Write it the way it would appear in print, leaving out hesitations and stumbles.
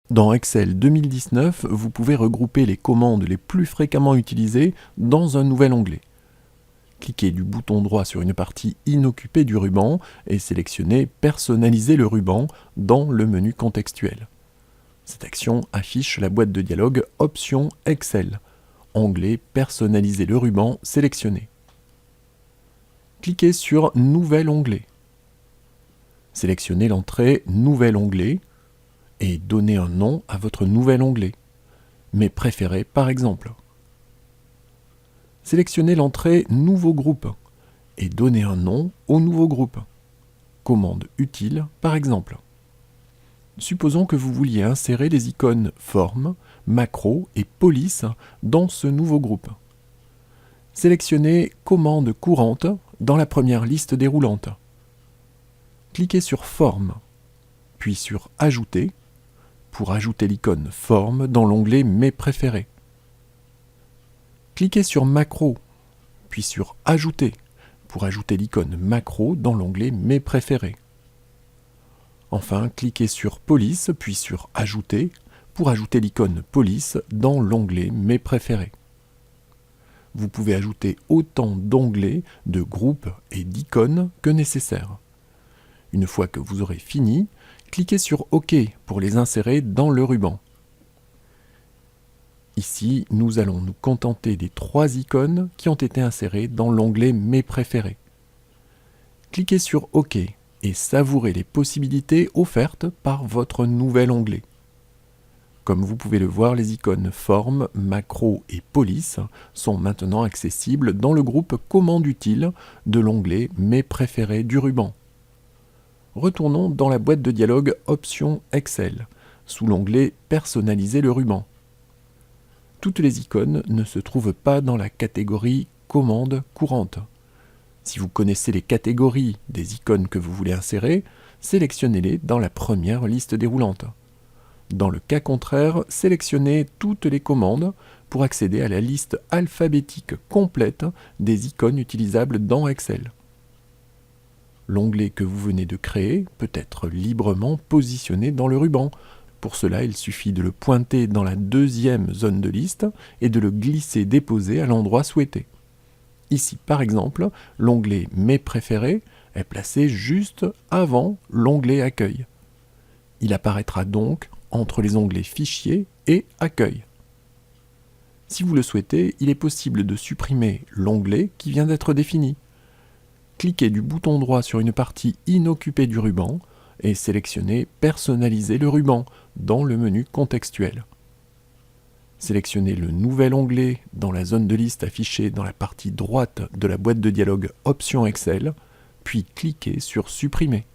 Dans Excel 2019, vous pouvez regrouper les commandes les plus fréquemment utilisées dans un nouvel onglet. Cliquez du bouton droit sur une partie inoccupée du ruban et sélectionnez « Personnaliser le ruban » dans le menu contextuel. Cette action affiche la boîte de dialogue « Options Excel », onglet « Personnaliser le ruban » sélectionné. Cliquez sur « Nouvel onglet ». Sélectionnez l'entrée « Nouvel onglet » et donnez un nom à votre nouvel onglet. Mes préférés par exemple. Sélectionnez l'entrée « Nouveau groupe » et donnez un nom au nouveau groupe. Commande utile par exemple. Supposons que vous vouliez insérer les icônes Forme, Macro et Police dans ce nouveau groupe. Sélectionnez Commande courante dans la première liste déroulante. Cliquez sur Forme, puis sur Ajouter pour ajouter l'icône Forme dans l'onglet Mes préférés. Cliquez sur Macro, puis sur Ajouter pour ajouter l'icône Macro dans l'onglet Mes préférés. Enfin, cliquez sur Police, puis sur Ajouter pour ajouter l'icône Police dans l'onglet Mes préférés. Vous pouvez ajouter autant d'onglets, de groupes et d'icônes que nécessaire. Une fois que vous aurez fini, cliquez sur OK pour les insérer dans le ruban. Ici, nous allons nous contenter des 3 icônes qui ont été insérées dans l'onglet Mes préférés. Cliquez sur OK et savourez les possibilités offertes par votre nouvel onglet. Comme vous pouvez le voir, les icônes Forme, Macro et Police sont maintenant accessibles dans le groupe Commande utile de l'onglet Mes préférés du ruban. Retournons dans la boîte de dialogue Options Excel, sous l'onglet Personnaliser le ruban. Toutes les icônes ne se trouvent pas dans la catégorie Commande courante. Si vous connaissez les catégories des icônes que vous voulez insérer, sélectionnez-les dans la première liste déroulante. Dans le cas contraire, sélectionnez toutes les commandes pour accéder à la liste alphabétique complète des icônes utilisables dans Excel. L'onglet que vous venez de créer peut être librement positionné dans le ruban. Pour cela, il suffit de le pointer dans la deuxième zone de liste et de le glisser-déposer à l'endroit souhaité. Ici, par exemple, l'onglet « Mes préférés » est placé juste avant l'onglet « Accueil ». Il apparaîtra donc entre les onglets « Fichier » et « Accueil ». Si vous le souhaitez, il est possible de supprimer l'onglet qui vient d'être défini. Cliquez du bouton droit sur une partie inoccupée du ruban et sélectionnez « Personnaliser le ruban » dans le menu contextuel. Sélectionnez le nouvel onglet dans la zone de liste affichée dans la partie droite de la boîte de dialogue Options Excel, puis cliquez sur Supprimer.